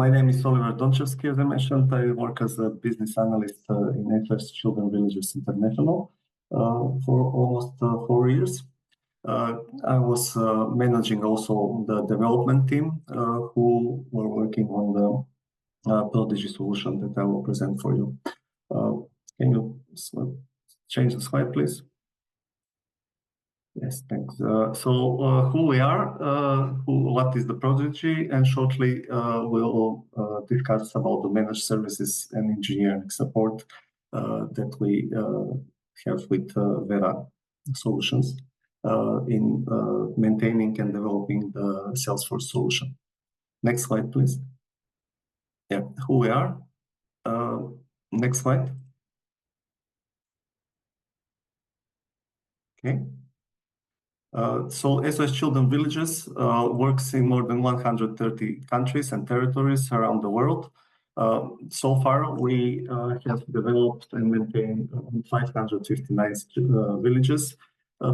My name is Oliver Donchevsky, as I mentioned. I work as a business analyst in SOS Children Villages International for almost 4 years. I was managing also the development team who were working on the ProDIGI solution that I will present for you. Can you change the slide, please? Yes, thanks. Who we are, what is the ProDIGI, and shortly we'll discuss about the managed services and engineering support that we have with Vera solutions in maintaining and developing the Salesforce solution. Next slide, please. Yeah, who we are. Next slide. Okay. SOS Children Villages works in more than 130 countries and territories around the world. So far, we have developed and maintained 559 villages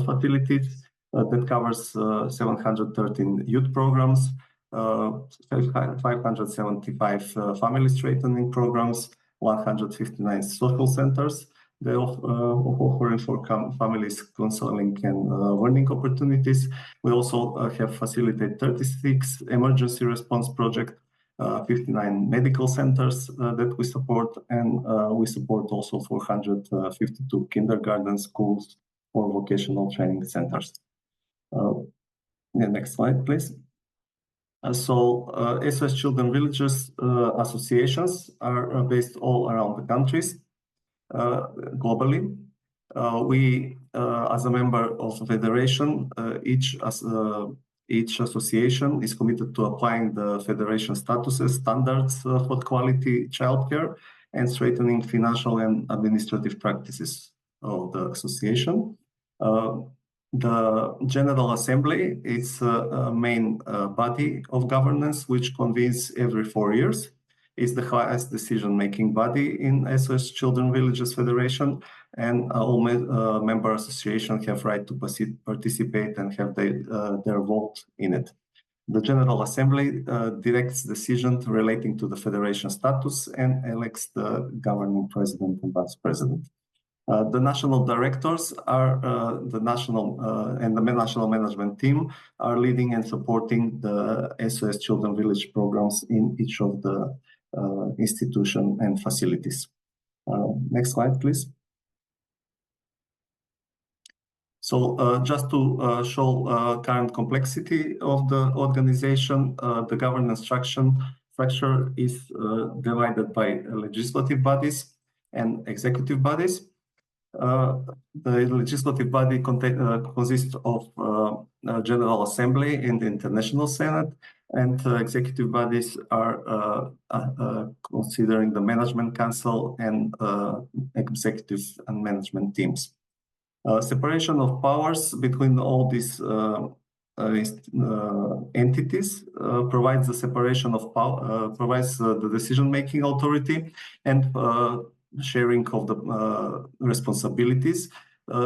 facilities that covers 713 youth programs, 575 family strengthening programs, 159 social centers. They offering for families counseling and learning opportunities. We also have facilitated 36 emergency response projects, 59 medical centers that we support, and we support also 452 kindergarten schools or vocational training centers. The next slide, please. SOS Children Villages associations are based all around the countries. Globally, we, as a member of the federation, each association is committed to applying the federation statuses, standards for quality childcare, and strengthening financial and administrative practices of the association. The General Assembly is a main body of governance which convenes every 4 years. Is the highest decision-making body in SOS Children Villages Federation, and all member associations have right to participate and have their vote in it. The General Assembly directs decisions relating to the federation status and elects the governing president and vice president. The national directors are the national management team are leading and supporting the SOS Children Village programs in each of the institution and facilities. Next slide, please. Just to show current complexity of the organization, the governance structure is divided by legislative bodies and executive bodies. The legislative body consists of General Assembly and the International Senate, and executive bodies are considering the Management Council and executive and management teams. Separation of powers between all these entities provides the separation of power, provides the decision-making authority and sharing of the responsibilities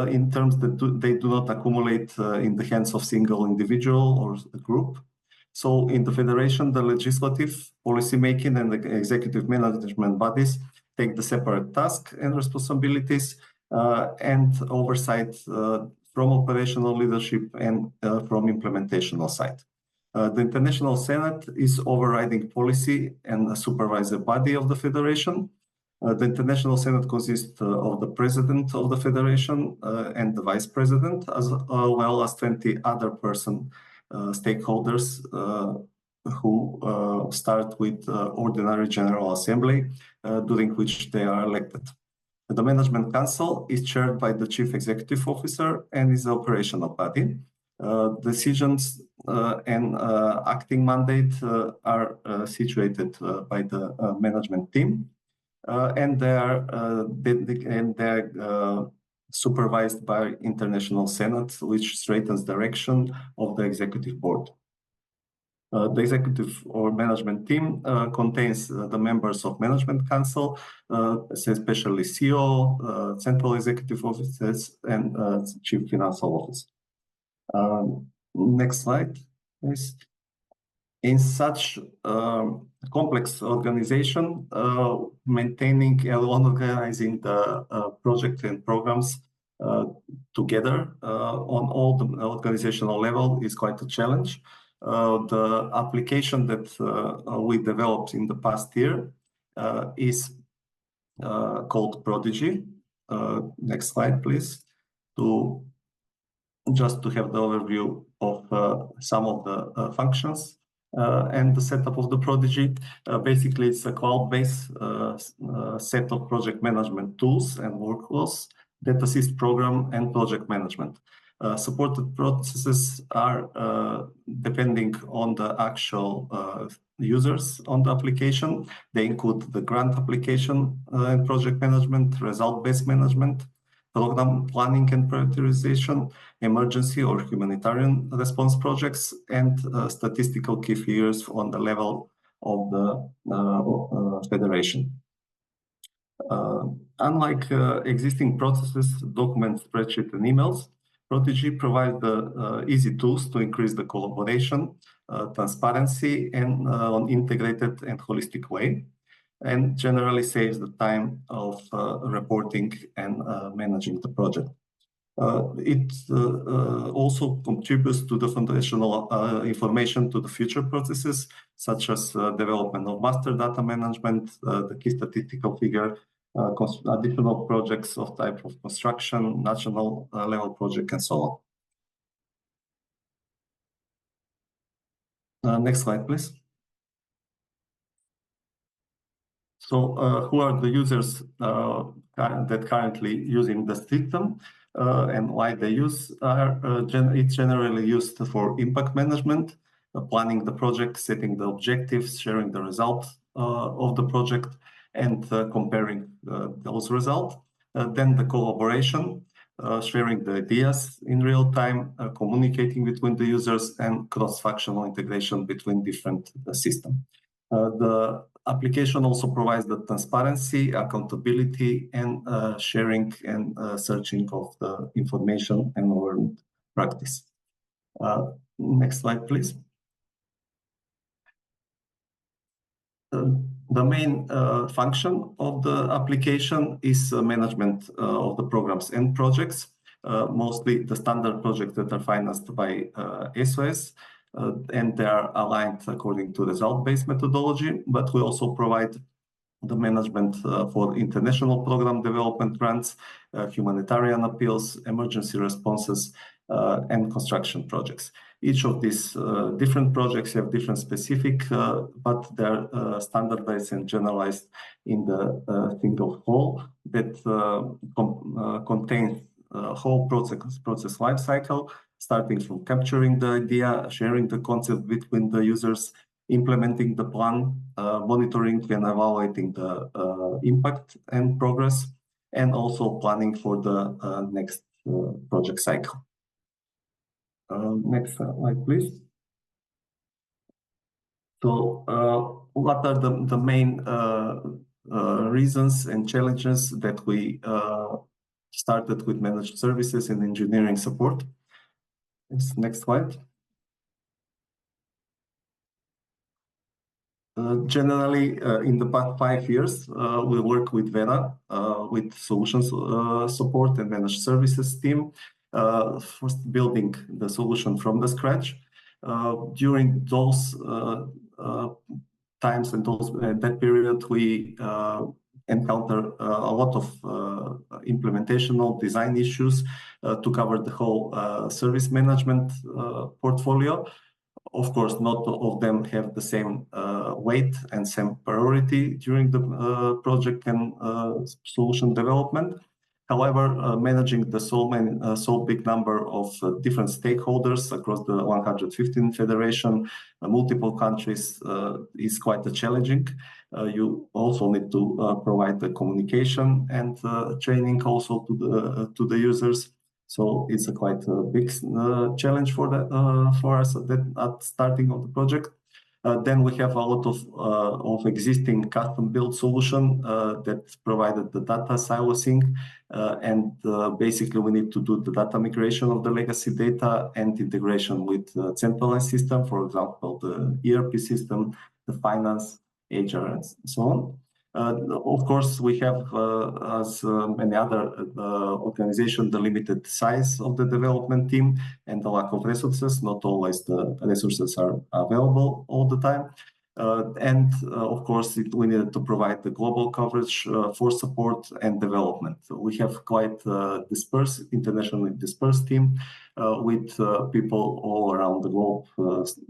in terms that they do not accumulate in the hands of single individual or a group. So in the federation, the legislative, policy-making, and the executive management bodies take the separate tasks and responsibilities and oversight from operational leadership and from implementational side. The International Senate is overriding policy and a supervisory body of the federation. The International Senate consists of the president of the federation and the vice president, as well as 20 other stakeholders who start with ordinary General Assembly, during which they are elected. The Management Council is chaired by the Chief Executive Officer and is the operational body. Decisions and acting mandate are situated by the management team, and they are supervised by International Senate, which strengthens direction of the executive board. The executive or management team contains the members of Management Council, especially CEO, Central Executive Officers, and Chief Financial Officer. Next slide, please. In such complex organization, maintaining and organizing the project and programs together on all the organizational level is quite a challenge. The application that we developed in the past year is called ProDIGI. Next slide, please. Just to have the overview of some of the functions and the setup of the ProDIGI. Basically, it's a cloud-based set of project management tools and workflows that assist program and project management. Supported processes are depending on the actual users on the application. They include the grant application and project management, result-based management, program planning and prioritization, emergency or humanitarian response projects, and statistical key figures on the level of the federation. Unlike existing processes, documents, spreadsheets, and emails, ProDIGI provides the easy tools to increase the collaboration, transparency, and on integrated and holistic way, and generally saves the time of reporting and managing the project. It also contributes to the foundational information to the future processes, such as development of master data management, the key statistical figure, additional projects of type of construction, national level project, and so on. Next slide, please. So who are the users that currently using the system and why they use? It's generally used for impact management, planning the project, setting the objectives, sharing the results of the project, and comparing those results. Then the collaboration, sharing the ideas in real time, communicating between the users, and cross-functional integration between different systems. The application also provides the transparency, accountability, and sharing and searching of the information and learned practice. Next slide, please. The main function of the application is management of the programs and projects, mostly the standard projects that are financed by SOS, and they are aligned according to result-based methodology, but we also provide the management for international program development grants, humanitarian appeals, emergency responses, and construction projects. Each of these different projects have different specific, but they're standardized and generalized in the single whole that contains a whole process life cycle, starting from capturing the idea, sharing the concept between the users, implementing the plan, monitoring and evaluating the impact and progress, and also planning for the next project cycle. Next slide, please. So what are the main reasons and challenges that we started with managed services and engineering support? Next slide. Generally, in the past 5 years, we work with Vera, with solutions support and managed services team, first building the solution from the scratch. During those times and that period, we encounter a lot of implementational design issues to cover the whole service management portfolio. Of course, not all of them have the same weight and same priority during the project and solution development. However, managing the so big number of different stakeholders across the 115 federation, multiple countries, is quite challenging. You also need to provide the communication and training also to the users. So it's a quite big challenge for us at starting of the project. Then we have a lot of existing custom-built solution that provided the data silencing, and basically we need to do the data migration of the legacy data and integration with the centralized system, for example, the ERP system, the finance, HR, and so on. Of course, we have, as many other organizations, the limited size of the development team and the lack of resources. Not always the resources are available all the time. Of course, we needed to provide the global coverage for support and development. So we have quite internationally dispersed team with people all around the globe,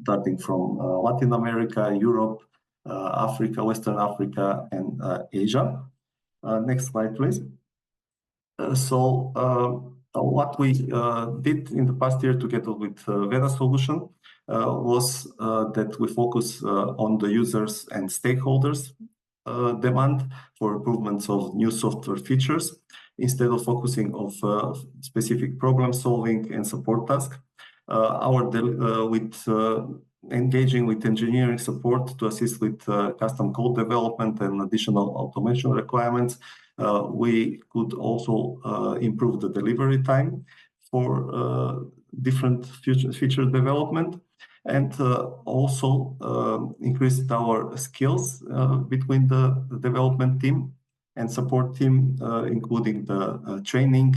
starting from Latin America, Europe, Africa, Western Africa, and Asia. Next slide, please. What we did in the past year together with Vera solution was that we focus on the users and stakeholders demand for improvements of new software features instead of focusing on specific problem solving and support tasks. Engaging with engineering support to assist with custom code development and additional automation requirements, we could also improve the delivery time for different feature development, and also increased our skills between the development team and support team, including the training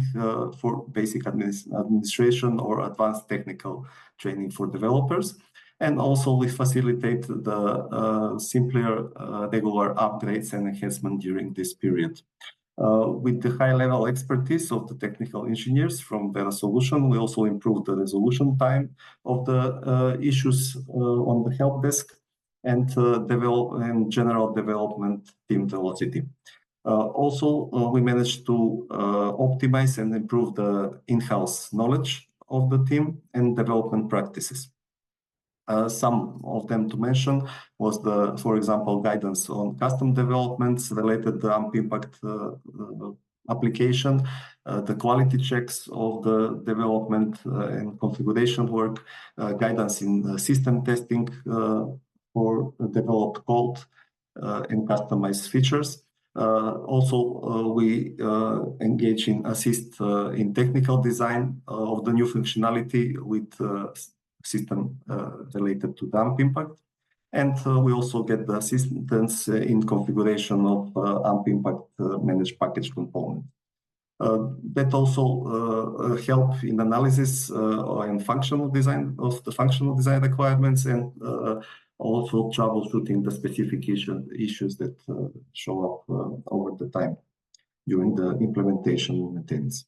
for basic administration or advanced technical training for developers. And also we facilitate the simpler regular upgrades and enhancement during this period. With the high-level expertise of the technical engineers from Vera Solution, we also improved the resolution time of the issues on the help desk and general development team velocity. Also, we managed to optimize and improve the in-house knowledge of the team and development practices. Some of them to mention was for example, guidance on custom developments related to AMP impact application, the quality checks of the development and configuration work, guidance in system testing for developed code and customized features. Also, we engage in assist in technical design of the new functionality with system related to AMP impact. And we also get the assistance in configuration of AMP impact managed package component. That also help in analysis and functional design of the functional design requirements, and also troubleshooting the specific issues that show up over the time during the implementation and maintenance.